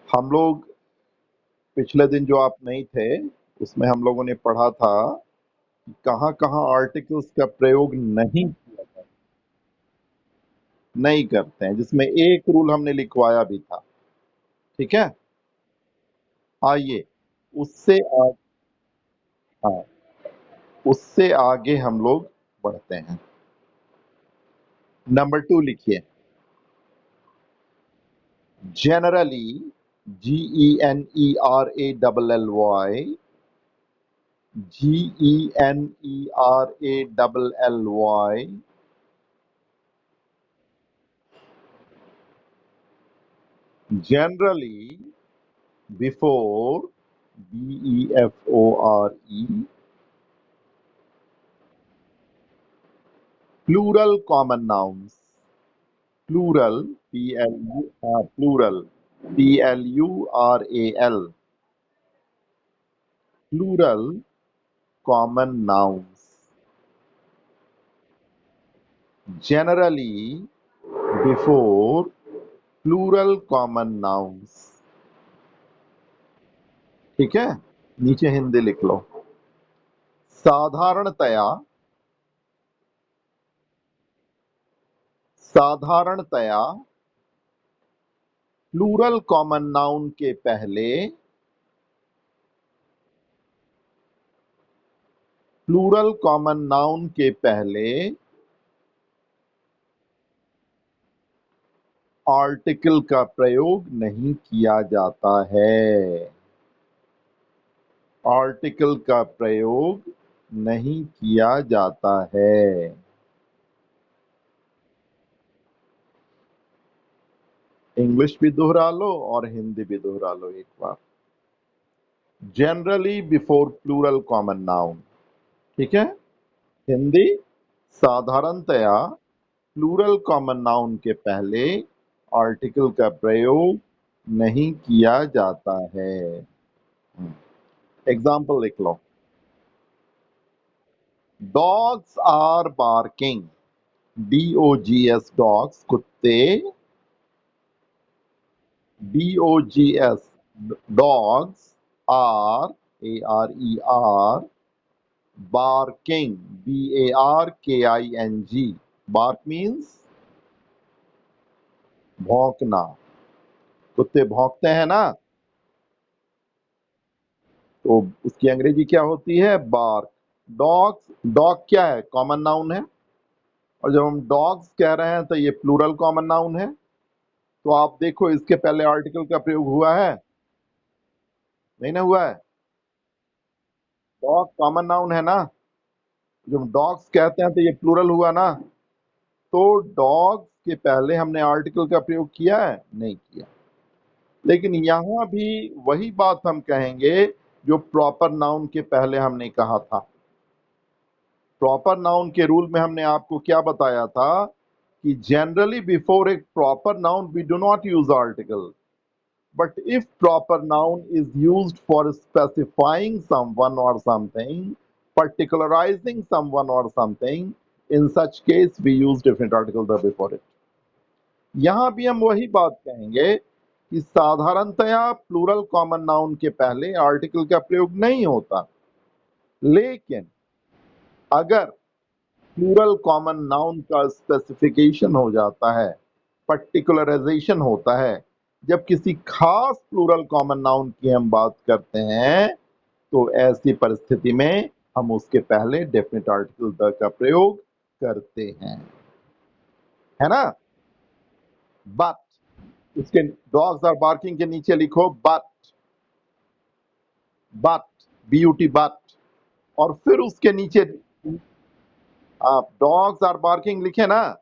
हम लोग पिछले दिन जो आप नहीं थे, उसमें हम लोगों ने पढ़ा था कि कहाँ-कहाँ आर्टिकल्स का प्रयोग नहीं करते हैं, जिसमें एक रूल हमने लिखवाया भी था। ठीक है? आइए, उससे आ हाँ, उससे आगे हम लोग बढ़ते हैं। नंबर 2 लिखिए। Generally, GENERALLY, GENERALLY, generally before BEFORE, plural common nouns, plural plural PLURAL, plural common nouns, generally before plural common nouns. ठीक है? नीचे हिंदी लिख लो। साधारणतया साधारणतया प्लूरल कॉमन नाउन के पहले प्लूरल कॉमन नाउन के पहले आर्टिकल का प्रयोग नहीं किया जाता है। आर्टिकल का प्रयोग नहीं किया जाता है। इंग्लिश भी दोहरा लो और हिंदी भी दोहरा लो एक बार। Generally before plural common noun. ठीक है? हिंदी, साधारणतया प्लूरल कॉमन नाउन के पहले आर्टिकल का प्रयोग नहीं किया जाता है। एग्जाम्पल लिख लो। Dogs are barking, DOGS, dogs कुत्ते, DOGS dogs, are ARER barking, BARKING, bark means भौंकना। कुत्ते भौंकते हैं ना, तो उसकी अंग्रेजी क्या होती है? बार्क। डॉग्स, डॉग क्या है? कॉमन नाउन है, और जब हम डॉग्स कह रहे हैं तो ये प्लूरल कॉमन नाउन है। तो आप देखो इसके पहले आर्टिकल का प्रयोग हुआ है? नहीं ना हुआ है। डॉग कॉमन नाउन है ना, जब डॉग्स कहते हैं तो ये प्लूरल हुआ ना। तो डॉग्स के पहले हमने आर्टिकल का प्रयोग किया है? नहीं किया। लेकिन यहां भी वही बात हम कहेंगे जो प्रॉपर नाउन के पहले हमने कहा था। प्रॉपर नाउन के रूल में हमने आपको क्या बताया था कि generally before a proper noun we do not use article, but if proper noun is used for specifying someone or something, particularizing someone or something, in such case we use different article the before it. यहां भी हम वही बात कहेंगे कि साधारणतया plural common noun के पहले आर्टिकल का प्रयोग नहीं होता, लेकिन अगर प्लूरल कॉमन नाउन का स्पेसिफिकेशन हो जाता है, पर्टिकुलराइजेशन होता है, जब किसी खास प्लूरल कॉमन नाउन की हम बात करते हैं, तो ऐसी परिस्थिति में हम उसके पहले डेफिनेट आर्टिकल द का प्रयोग करते हैं, है ना? बट उसके डॉग्स आर बार्किंग के नीचे लिखो बट BUT बट, और फिर उसके नीचे आप डॉग्स आर बार्किंग लिखे ना,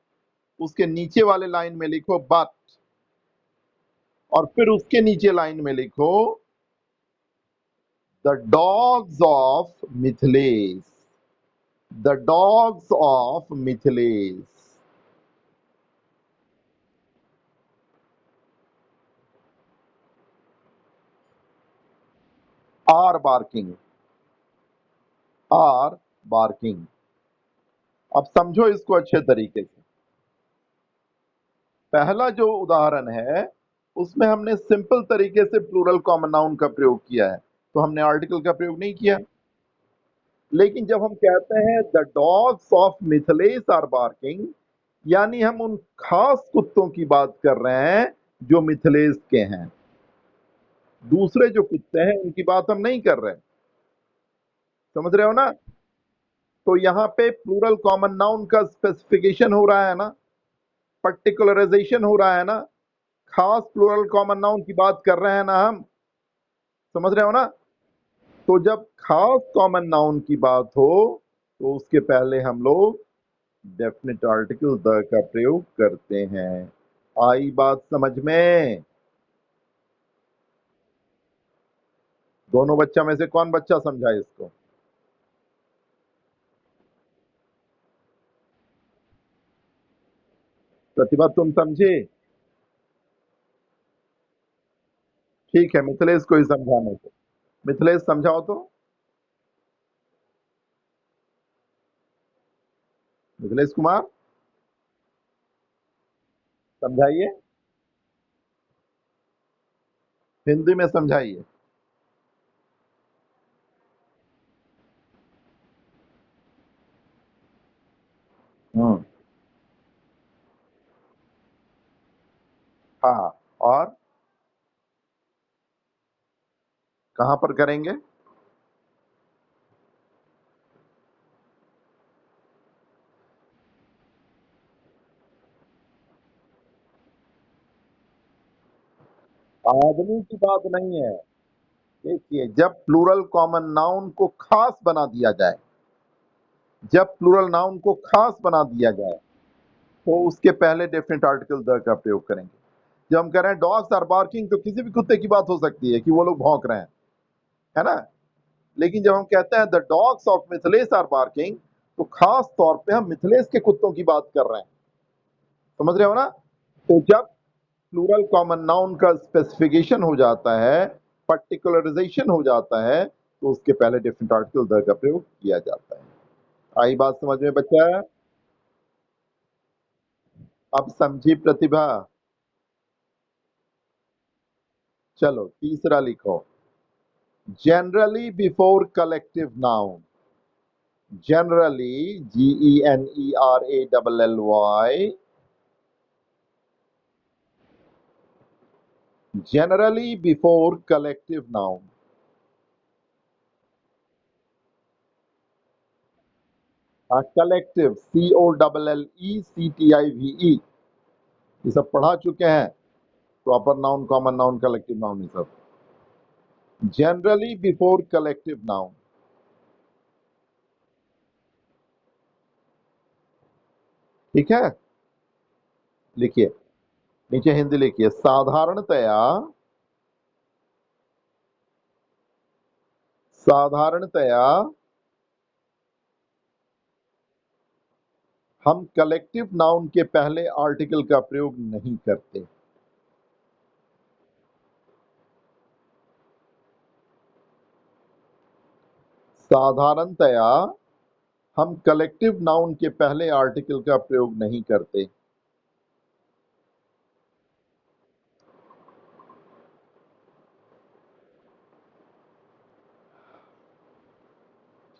उसके नीचे वाले लाइन में लिखो बट, और फिर उसके नीचे लाइन में लिखो the dogs of Mithilesh, the dogs of Mithilesh. Are barking, are barking. अब समझो इसको अच्छे तरीके से। पहला जो उदाहरण है उसमें हमने सिंपल तरीके से प्लूरल कॉमन नाउन का प्रयोग किया है, तो हमने आर्टिकल का प्रयोग नहीं किया। लेकिन जब हम कहते हैं the dogs of Mithilesh are barking, यानी हम उन खास कुत्तों की बात कर रहे हैं जो मिथिलेश के हैं। दूसरे जो कुत्ते हैं उनकी बात हम नहीं कर रहे। समझ रहे हो ना? तो यहाँ पे प्लूरल कॉमन नाउन का स्पेसिफिकेशन हो रहा है ना, पर्टिकुलराइजेशन हो रहा है ना, खास प्लूरल कॉमन नाउन की बात कर रहे हैं ना हम। समझ रहे हो ना? तो जब खास कॉमन नाउन की बात हो तो उसके पहले हम लोग डेफिनेट आर्टिकल द का प्रयोग करते हैं। आई बात समझ में? दोनों बच्चा में से कौन बच्चा समझा इसको? प्रतिभा तुम समझे? ठीक है, मिथिलेश को ही समझाने को। मिथिलेश समझाओ तो। मिथिलेश कुमार समझाइए, हिंदी में समझाइए। हम्म। हाँ, और कहां पर करेंगे? आदमी की बात नहीं है। देखिए, जब प्लूरल कॉमन नाउन को खास बना दिया जाए, जब प्लूरल नाउन को खास बना दिया जाए तो उसके पहले डेफिनेट आर्टिकल द का प्रयोग करेंगे। जब हम कह रहे हैं डॉग्स आर बार्किंग, तो किसी भी कुत्ते की बात हो सकती है कि वो लोग भौंक रहे हैं, है ना? लेकिन जब हम कहते हैं the dogs of Mithilesh are barking, तो खास तौर पे हम मिथिलेश के कुत्तों की बात कर रहे हैं। समझ रहे हो ना? तो जब प्लूरल कॉमन नाउन का स्पेसिफिकेशन हो जाता है, पर्टिकुलराइजेशन हो जाता है, तो उसके पहले डेफिनेट आर्टिकल द का प्रयोग किया जाता है। आई बात समझ में बच्चा? अब समझी प्रतिभा? चलो तीसरा लिखो। Generally before collective noun. Generally, GENERALLY, generally before collective noun। Collective, COLLECTIVE, ये सब पढ़ा चुके हैं। Proper noun, common noun, collective noun, ये सब। Generally before collective noun. ठीक है, लिखिए, नीचे हिंदी लिखिए। साधारणतया, साधारणतया हम कलेक्टिव नाउन के पहले आर्टिकल का प्रयोग नहीं करते। साधारणतया हम कलेक्टिव नाउन के पहले आर्टिकल का प्रयोग नहीं करते।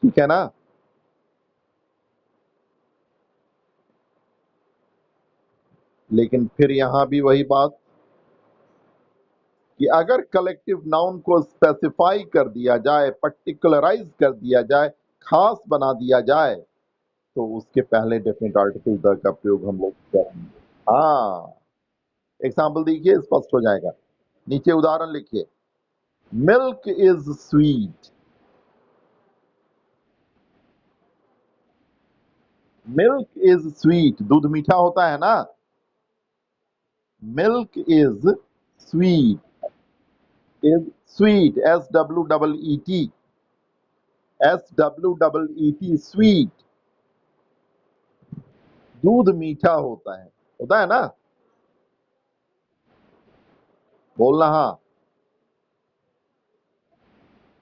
ठीक है ना? लेकिन फिर यहां भी वही बात कि अगर कलेक्टिव नाउन को स्पेसिफाई कर दिया जाए, पर्टिकुलराइज कर दिया जाए, खास बना दिया जाए, तो उसके पहले डेफिनेट आर्टिकल द का प्रयोग हम लोग करेंगे। हाँ, एग्जाम्पल देखिए, स्पष्ट हो जाएगा। नीचे उदाहरण लिखिए। Milk is sweet. Milk is sweet, दूध मीठा होता है ना? Milk is sweet. Is sweet, SWEET, SWEET, sweet. दूध मीठा होता है ना? बोलना हाँ।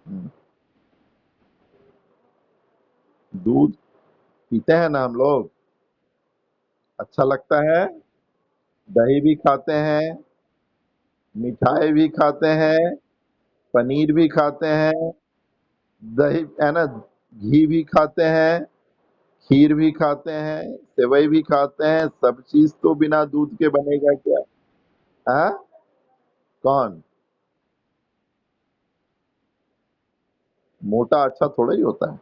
हम्म, दूध पीते हैं ना हम लोग, अच्छा लगता है। दही भी खाते हैं, मिठाई भी खाते हैं, पनीर भी खाते हैं, दही है ना, घी भी खाते हैं, खीर भी खाते हैं, सेवई भी खाते हैं। सब चीज तो बिना दूध के बनेगा क्या? हाँ? कौन? मोटा अच्छा थोड़ा ही होता है।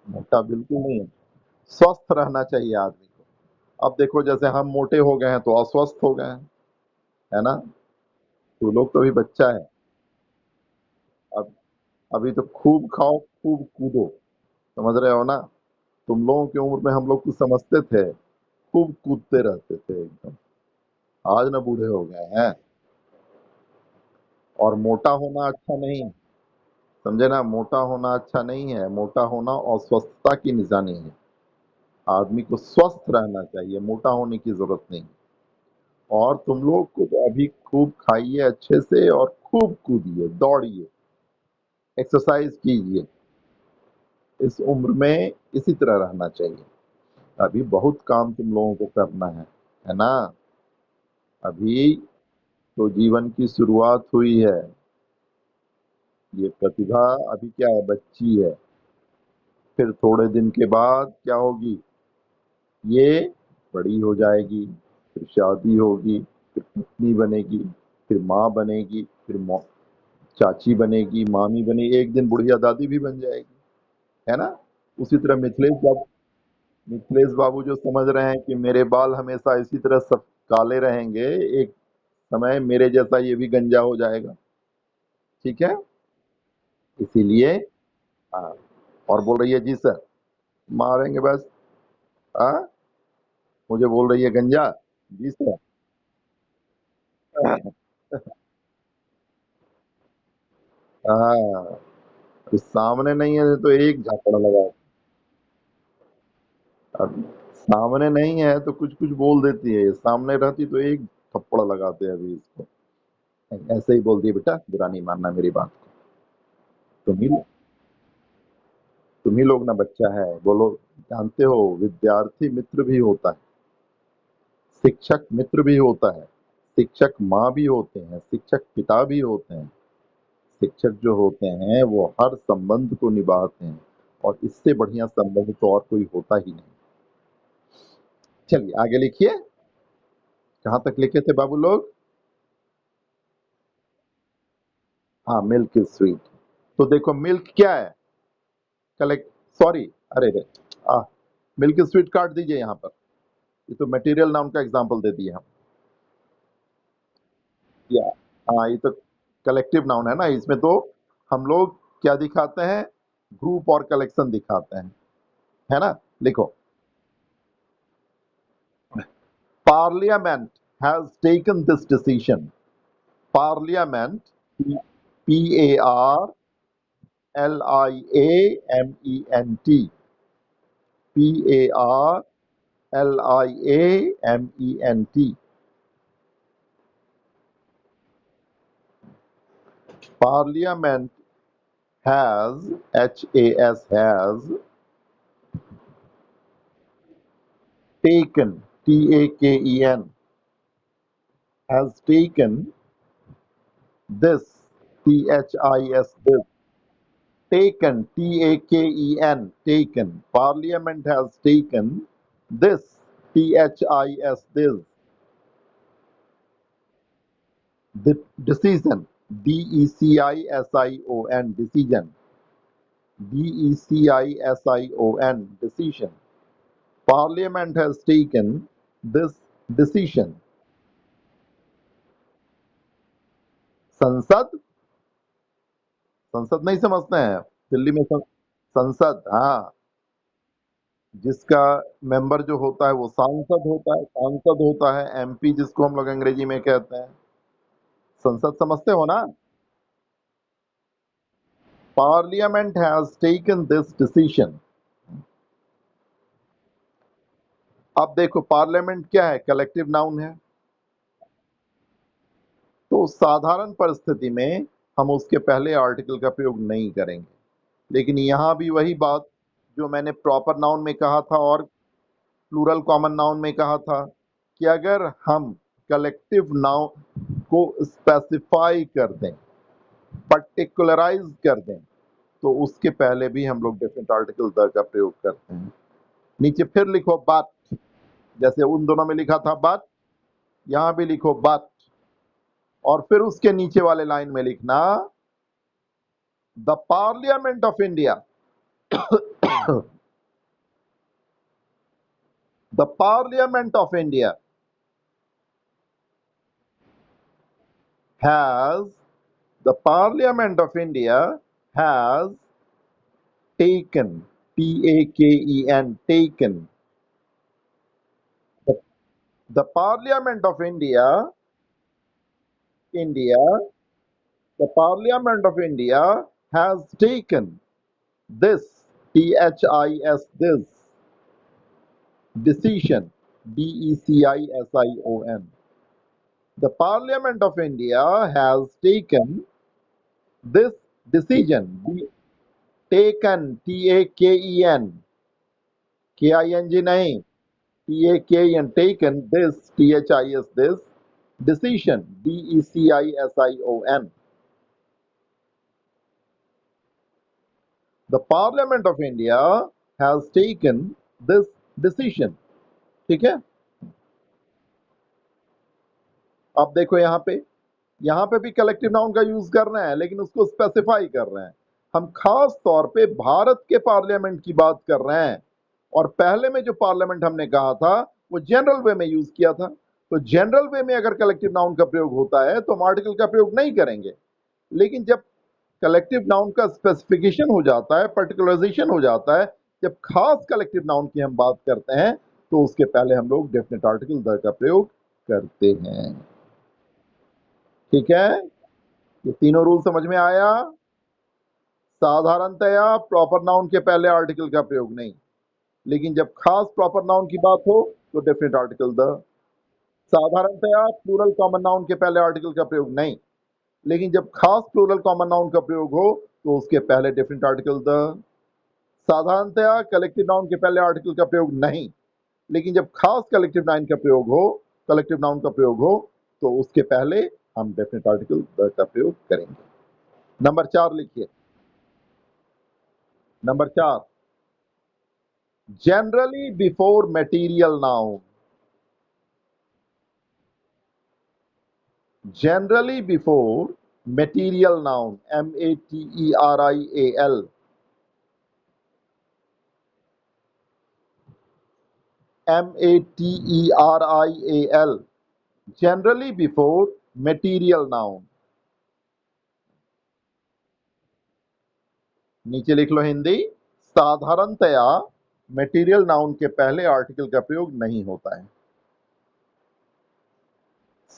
मोटा बिल्कुल नहीं है। स्वस्थ रहना चाहिए आदमी को। अब देखो जैसे हम मोटे हो गए हैं तो अस्वस्थ हो गए हैं, है ना? तो लोग तो अभी बच्चा है। अब अभी तो खूब खाओ खूब कूदो। समझ रहे हो ना? तुम लोगों की उम्र में हम लोग कुछ समझते थे, खूब कूदते रहते थे एकदम। आज ना बूढ़े हो गए हैं। और मोटा होना अच्छा नहीं, समझे ना? मोटा होना अच्छा नहीं है। मोटा होना अस्वस्थता की निशानी है। आदमी को स्वस्थ रहना चाहिए, मोटा होने की जरूरत नहीं। और तुम लोग को तो अभी खूब खाइए अच्छे से और खूब कूदिए, दौड़िए, एक्सरसाइज कीजिए। इस उम्र में इसी तरह रहना चाहिए। अभी बहुत काम तुम लोगों को करना है ना? अभी तो जीवन की शुरुआत हुई है। ये प्रतिभा अभी क्या है, बच्ची है। फिर थोड़े दिन के बाद क्या होगी? ये बड़ी हो जाएगी, फिर शादी होगी, फिर पत्नी बनेगी, फिर माँ बनेगी, फिर चाची बनेगी, मामी बनेगी, एक दिन बुढ़िया दादी भी बन जाएगी, है ना? उसी तरह मिथिलेश बाबू जो समझ रहे हैं कि मेरे बाल हमेशा इसी तरह सब काले रहेंगे, एक समय मेरे जैसा ये भी गंजा हो जाएगा। ठीक है? इसीलिए हाँ। और बोल रही है जी सर, मारेंगे बस। हाँ, मुझे बोल रही है गंजा। जी सर। हाँ, अभी सामने नहीं है तो एक झापड़ लगा। अब सामने नहीं है तो कुछ कुछ बोल देती है, सामने रहती तो एक थप्पड़ लगाते हैं अभी इसको। ऐसे ही बोलती है, बेटा बुरा नहीं मानना मेरी बात को। तुम ही लोग ना बच्चा है, बोलो। जानते हो विद्यार्थी मित्र भी होता है, शिक्षक मित्र भी होता है, शिक्षक माँ भी होते हैं, शिक्षक पिता भी होते हैं। शिक्षक जो होते हैं वो हर संबंध को निभाते हैं, और इससे बढ़िया संबंध तो और कोई होता ही नहीं। चलिए आगे लिखिए। कहाँ तक लिखे थे बाबू लोग? हाँ, मिल्क इज स्वीट। तो देखो मिल्क क्या है? कलेक्ट, सॉरी, अरे रे, आ मिल्क इज स्वीट काट दीजिए यहाँ पर। ये तो मटेरियल नाउन का एग्जांपल दे दिए हम। या हाँ, ये तो कलेक्टिव नाउन है ना, इसमें तो हम लोग क्या दिखाते हैं? ग्रुप और कलेक्शन दिखाते हैं, है ना? लिखो, parliament has taken this decision. Parliament, P A R L I A M E N T, P A R L I A M E N T. Parliament has, HAS has taken, TAKEN, has taken this, THIS, this, taken, TAKEN, taken. Parliament has taken this, THIS, this, the decision, DECISION, decision, DECISION, decision. Parliament has taken this decision. संसद, संसद नहीं समझते हैं? दिल्ली में संसद, हाँ। जिसका member जो होता है वो सांसद होता है, सांसद होता है, एमपी जिसको हम लोग अंग्रेजी में कहते हैं। संसद समझते हो ना? Parliament has taken this decision. अब देखो पार्लियामेंट क्या है? कलेक्टिव नाउन है। तो साधारण परिस्थिति में हम उसके पहले आर्टिकल का प्रयोग नहीं करेंगे, लेकिन यहां भी वही बात जो मैंने प्रॉपर नाउन में कहा था और प्लूरल कॉमन नाउन में कहा था, कि अगर हम कलेक्टिव नाउन को स्पेसिफाई कर दें, पर्टिकुलराइज कर दें, तो उसके पहले भी हम लोग डिफरेंट आर्टिकल द का प्रयोग करते हैं। नीचे फिर लिखो बट, जैसे उन दोनों में लिखा था बट, यहां भी लिखो बट, और फिर उसके नीचे वाले लाइन में लिखना the parliament of India the parliament of India has the Parliament of India has taken, T-A-K-E-N, taken. The, the Parliament of India, the Parliament of India has taken this, T-H-I-S, this decision, D-E-C-I-S-I-O-N. The Parliament of India has taken this decision, taken, T-A-K-E-N, K-I-N-G नहीं, T-A-K-E-N, taken this, T-H-I-S, this decision, D-E-C-I-S-I-O-N. The Parliament of India has taken this decision. ठीक है? अब देखो यहां पे भी collective noun का use कर रहे हैं, लेकिन उसको स्पेसिफाई कर रहे हैं। हम खास तौर पे भारत के पार्लियामेंट की बात कर रहे हैं, और पहले में जो पार्लियामेंट हमने कहा था वो जनरल वे में यूज किया था। तो जनरल वे में अगर कलेक्टिव नाउन का प्रयोग होता है तो हम आर्टिकल का प्रयोग नहीं करेंगे, लेकिन जब कलेक्टिव नाउन का स्पेसिफिकेशन हो जाता है, पर्टिकुलराइजेशन हो जाता है, जब खास कलेक्टिव नाउन की हम बात करते हैं, तो उसके पहले हम लोग डेफिनेट आर्टिकल द का प्रयोग करते हैं। ठीक है? ये तीनों रूल समझ में आया? साधारणतया प्रॉपर नाउन के पहले आर्टिकल का प्रयोग नहीं, लेकिन जब खास प्रॉपर नाउन की बात हो तो डेफिनेट आर्टिकल द। साधारणतया प्लूरल कॉमन नाउन के पहले आर्टिकल का प्रयोग नहीं, लेकिन जब खास प्लूरल कॉमन नाउन का प्रयोग हो तो उसके पहले डेफिनेट आर्टिकल द। साधारणतया कलेक्टिव नाउन के पहले आर्टिकल का प्रयोग नहीं, लेकिन जब खास कलेक्टिव नाउन का प्रयोग हो, कलेक्टिव नाउन का प्रयोग हो, तो उसके पहले हम डेफिनेट आर्टिकल द का प्रयोग करेंगे। नंबर 4 लिखिए। Number 4, generally before material noun, generally before material noun, M-A-T-E-R-I-A-L, M-A-T-E-R-I-A-L, generally before material noun। नीचे लिख लो हिंदी, साधारणतया मटेरियल नाउन के पहले आर्टिकल का प्रयोग नहीं होता है।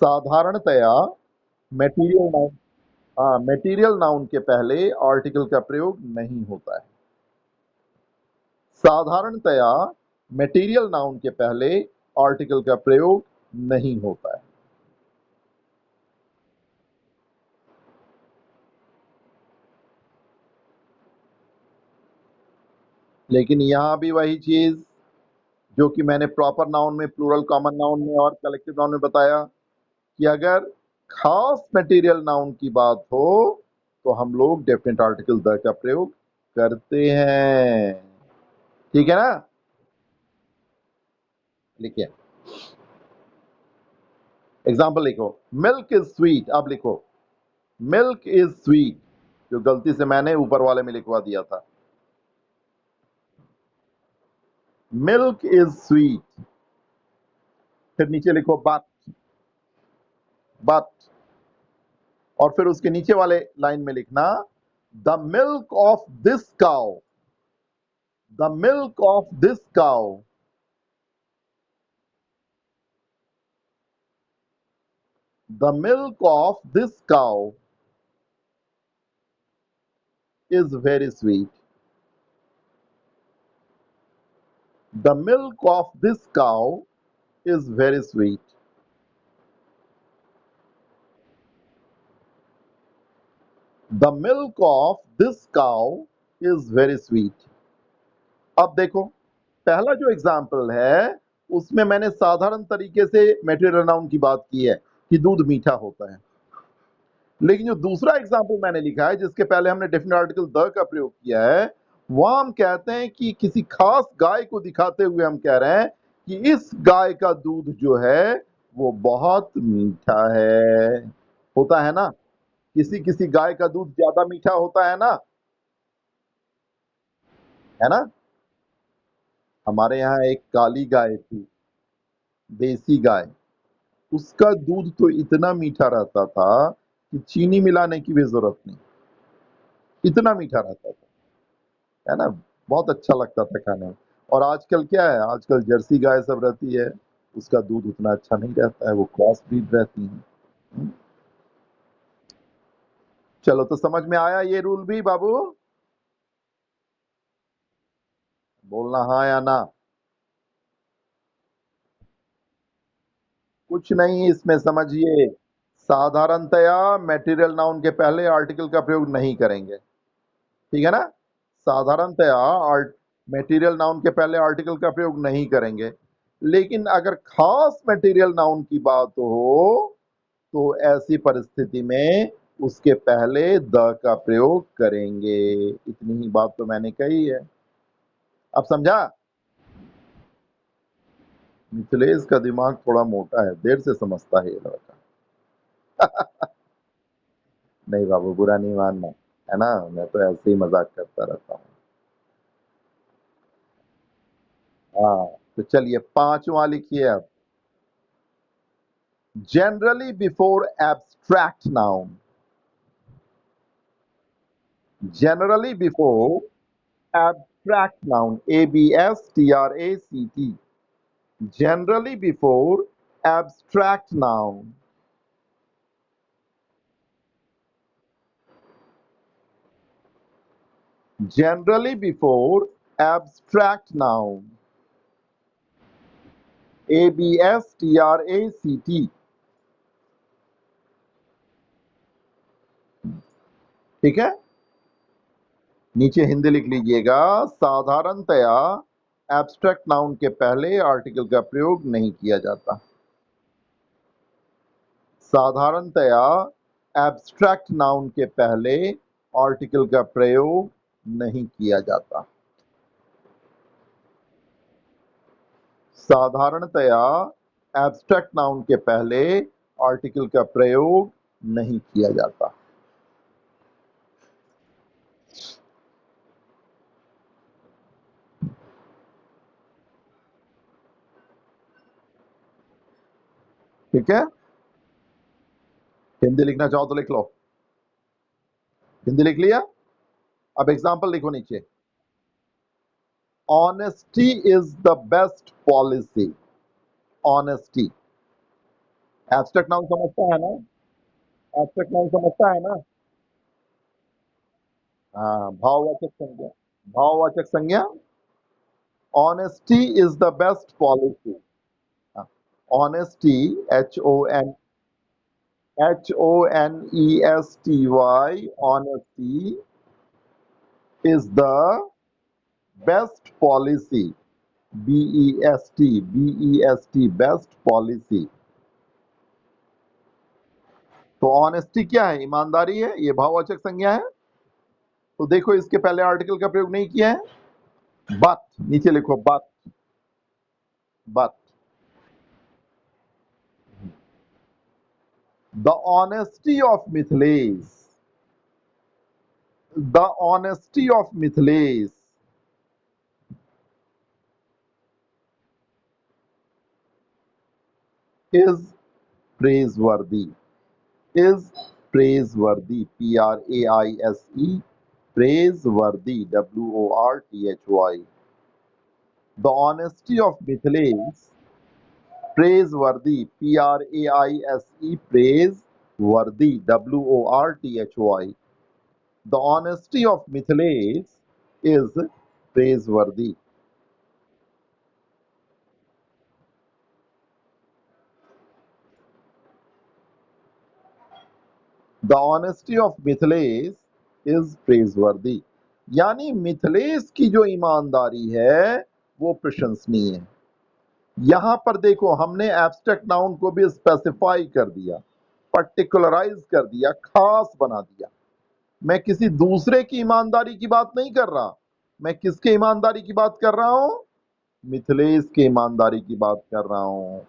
साधारणतया मटेरियल नाउन, हाँ, मटेरियल नाउन के पहले आर्टिकल का प्रयोग नहीं होता है। साधारणतया मटेरियल नाउन के पहले आर्टिकल का प्रयोग नहीं होता है। लेकिन यहां भी वही चीज जो कि मैंने प्रॉपर नाउन में, प्लूरल कॉमन नाउन में और कलेक्टिव नाउन में बताया कि अगर खास मटेरियल नाउन की बात हो तो हम लोग डेफिनेट आर्टिकल द का प्रयोग करते हैं। ठीक है ना? लिखिए, एग्जाम्पल लिखो, मिल्क इज स्वीट। अब लिखो मिल्क इज स्वीट, जो गलती से मैंने ऊपर वाले में लिखवा दिया था। मिल्क इज स्वीट, फिर नीचे लिखो बट, बट, और फिर उसके नीचे वाले लाइन में लिखना the milk of this cow, the milk of this cow, the milk of this cow is very sweet. The milk of this cow is very sweet. The milk of this cow is very sweet. अब देखो, पहला जो example है उसमें मैंने साधारण तरीके से मटेरियल नाउन की बात की है, कि दूध मीठा होता है। लेकिन जो दूसरा एग्जाम्पल मैंने लिखा है, जिसके पहले हमने डेफिनेट आर्टिकल द का प्रयोग किया है, वहां हम कहते हैं कि किसी खास गाय को दिखाते हुए हम कह रहे हैं कि इस गाय का दूध जो है वो बहुत मीठा है। होता है ना, किसी किसी गाय का दूध ज्यादा मीठा होता है ना। हमारे यहाँ एक काली गाय थी, देसी गाय। उसका दूध तो इतना मीठा रहता था कि चीनी मिलाने की भी जरूरत नहीं, इतना मीठा रहता था, है ना। बहुत अच्छा लगता था खाने में। और आजकल क्या है, आजकल जर्सी गाय सब रहती है, उसका दूध उतना अच्छा नहीं रहता है, वो क्रॉस ब्रीड रहती है। चलो, तो समझ में आया ये रूल भी बाबू? बोलना हाँ या ना। कुछ नहीं इसमें, समझिए। साधारणतया मैटेरियल नाउन के पहले आर्टिकल का प्रयोग नहीं करेंगे, ठीक है ना। साधारणतया मटेरियल नाउन के पहले आर्टिकल का प्रयोग नहीं करेंगे। लेकिन अगर खास मटेरियल नाउन की बात हो तो ऐसी परिस्थिति में उसके पहले द का प्रयोग करेंगे। इतनी ही बात तो मैंने कही है, अब समझा? मिथिलेश का दिमाग थोड़ा मोटा है, देर से समझता है ये लड़का। नहीं बाबू, बुरा नहीं मानना, है ना, मैं तो ऐसे ही मजाक करता रहता हूँ। हाँ, तो चलिए पांचवा लिखिए अब। Generally before abstract noun, generally before abstract noun, abstract, generally before abstract noun, generally before abstract noun, abstract, ठीक है। नीचे हिंदी लिख लीजिएगा। साधारणतया एब्स्ट्रैक्ट नाउन के पहले आर्टिकल का प्रयोग नहीं किया जाता। साधारणतया एब्स्ट्रैक्ट नाउन के पहले आर्टिकल का प्रयोग नहीं किया जाता। साधारणतया एब्स्ट्रैक्ट नाउन के पहले आर्टिकल का प्रयोग नहीं किया जाता। ठीक है, हिंदी लिखना चाहो तो लिख लो। हिंदी लिख लिया? अब एग्जांपल लिखो नीचे। Honesty is the best policy. Honesty abstract noun समझता है ना? एब्स्ट्रैक्ट नाउन समझता है ना? हाँ, भाववाचक संज्ञा। भाववाचक संज्ञा। Honesty is the best policy. Honesty, HONESTY, honesty is the best policy. BEST, best policy. तो ऑनेस्टी क्या है? ईमानदारी है, ये भाववाचक संज्ञा है। तो देखो, इसके पहले आर्टिकल का प्रयोग नहीं किया है। बट, नीचे लिखो but the honesty of Miथिlesh, the honesty of Miथिlesh is praiseworthy. Is praiseworthy, PRAISE, praiseworthy, WORTHY. The honesty of Miथिlesh, praiseworthy, PRAISE, praiseworthy, WORTHY. The honesty of Miथिlesh is praiseworthy. The honesty of Mithilesh is प्रेजवर्दी। यानी मिथिलेश की जो ईमानदारी है वो प्रशंसनीय है। यहां पर देखो हमने एब्स्ट्रैक्ट नाउन को भी स्पेसिफाई कर दिया, पर्टिकुलराइज कर दिया, खास बना दिया। मैं किसी दूसरे की ईमानदारी की बात नहीं कर रहा, मैं किसके ईमानदारी की बात कर रहा हूं? मिथिलेश के ईमानदारी की बात कर रहा हूं।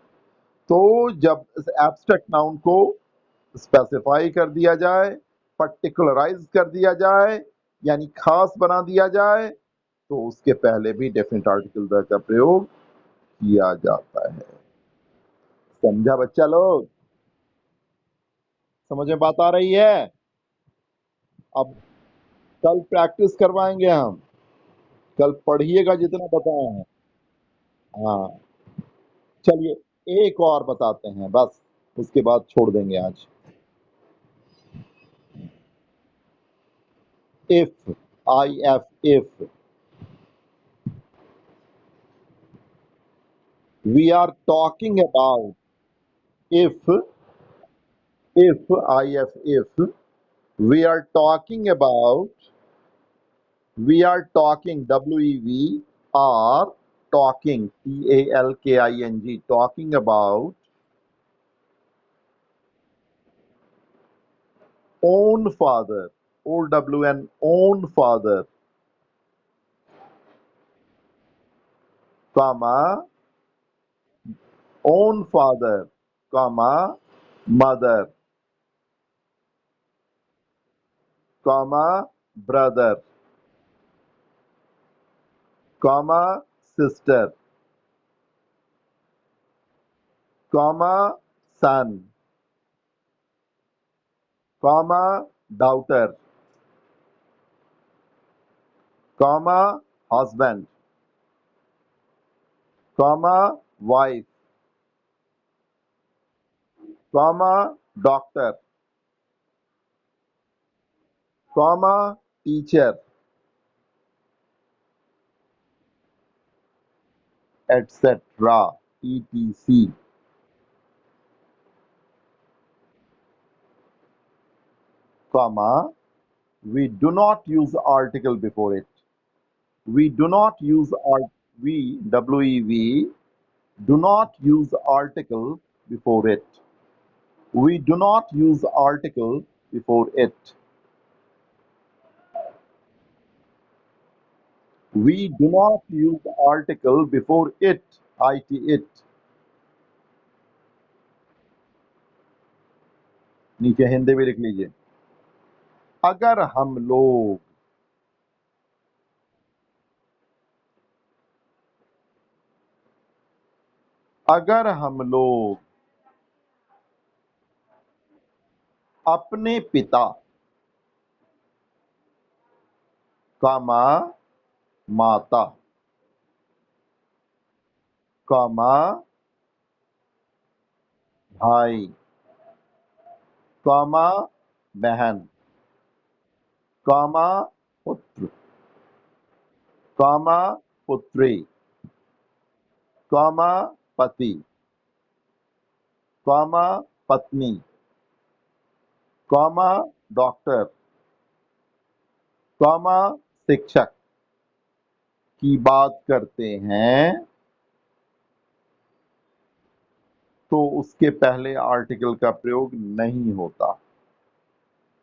तो जब इस एब्स्ट्रैक्ट नाउन को स्पेसिफाई कर दिया जाए, पर्टिकुलराइज कर दिया जाए, यानी खास बना दिया जाए, तो उसके पहले भी डेफिनेट आर्टिकल द का प्रयोग किया जाता है। समझा बच्चा लोग? समझ में बात आ रही है? अब कल प्रैक्टिस करवाएंगे हम, कल पढ़िएगा जितना बताए हैं। हाँ, चलिए एक और बताते हैं बस, उसके बाद छोड़ देंगे आज। If, IF, if we are talking about, if, if we are talking about, we are talking, WEV, are talking, TALKING, talking about own father, OWN, own father, comma, own father, comma, mother, comma, brother, comma, sister, comma, son, comma, daughter, comma, husband, comma, wife, comma, doctor, comma, teacher, etc., etc., comma, we do not use article before it. We do not use we, WEV, do not use article before it. We do not use article before it. We do not use article before it, it. नीचे हिंदी भी लिख लीजिए। अगर हम लोग, अगर हम लोग अपने पिता, कामा, माता, कामा, भाई, कामा, बहन, कामा, पुत्र, कामा, पुत्री, कामा, पति, कामा, पत्नी, कामा, डॉक्टर, कामा, शिक्षक की बात करते हैं, तो उसके पहले आर्टिकल का प्रयोग नहीं होता।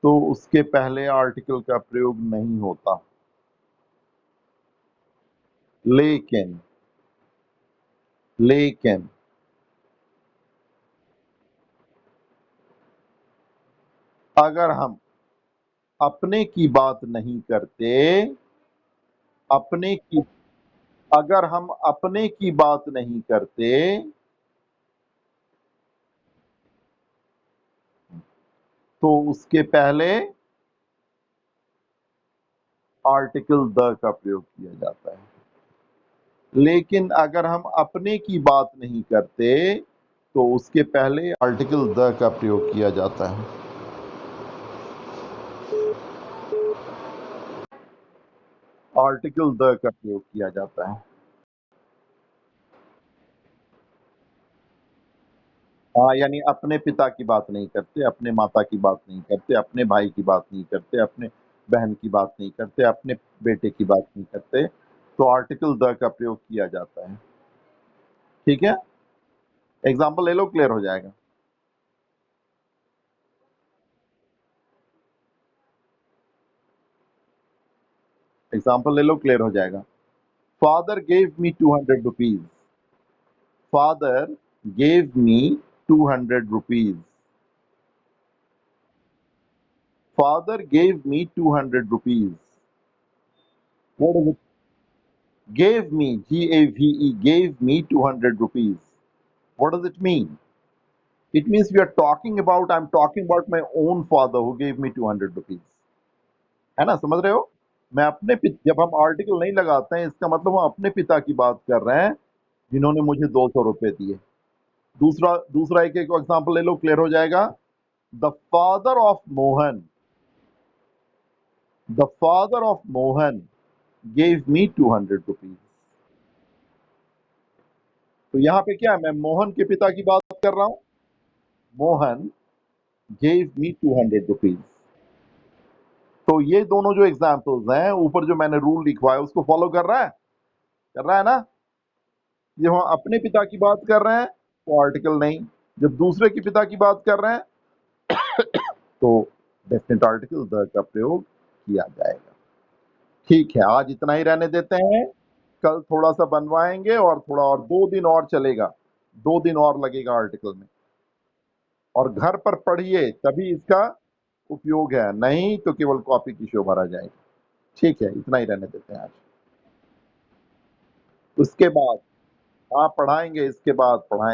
तो उसके पहले आर्टिकल का प्रयोग नहीं होता। लेकिन, लेकिन अगर हम अपने की बात नहीं करते, अपने की, अगर हम अपने की बात नहीं करते, तो उसके पहले आर्टिकल द का प्रयोग किया जाता है। लेकिन अगर हम अपने की बात नहीं करते, तो उसके पहले आर्टिकल द का प्रयोग किया जाता है। आर्टिकल द का प्रयोग किया जाता है। हाँ, यानी अपने पिता की बात नहीं करते, अपने माता की बात नहीं करते, अपने भाई की बात नहीं करते, अपने बहन की बात नहीं करते, अपने बेटे की बात नहीं करते, तो आर्टिकल द का प्रयोग किया जाता है। ठीक है, एग्जाम्पल ले लो, क्लियर हो जाएगा। एग्जाम्पल ले लो, क्लियर हो जाएगा। Father gave me 200 rupees. Father gave me 200 rupees. Father gave me 200 rupees. What is it? Gave me, G-A-V-E, gave me 200 rupees. What does it mean? It means I'm talking about my own father who gave me 200 rupees. है ना, समझ रहे हो? जब हम article नहीं लगाते हैं, इसका मतलब हम अपने पिता की बात कर रहे हैं, जिन्होंने मुझे 200 रुपए दिए। दूसरा दूसरा एक एग्जांपल ले लो, क्लियर हो जाएगा। The father of Mohan, the father of Mohan gave me 200 rupees. तो यहाँ पे क्या है, मैं मोहन के पिता की बात कर रहा हूं। Mohan gave me 200 rupees. तो ये दोनों जो एग्जाम्पल्स हैं, ऊपर जो मैंने रूल लिखवाया उसको फॉलो कर रहा है ना। जब हम अपने पिता की बात कर रहे हैं तो आर्टिकल नहीं, जब दूसरे के पिता की बात कर रहे हैं तो डेफिनेट आर्टिकल द का प्रयोग किया जाएगा। ठीक है, आज इतना ही रहने देते हैं। कल थोड़ा सा बनवाएंगे और थोड़ा और 2 दिन और चलेगा, 2 दिन और लगेगा आर्टिकल में। और घर पर पढ़िए, तभी इसका उपयोग है, नहीं तो केवल कॉपी की शोभा रह जाएगी। ठीक है, इतना ही रहने देते हैं आज। उसके बाद, हाँ पढ़ाएंगे, इसके बाद पढ़ाएंगे।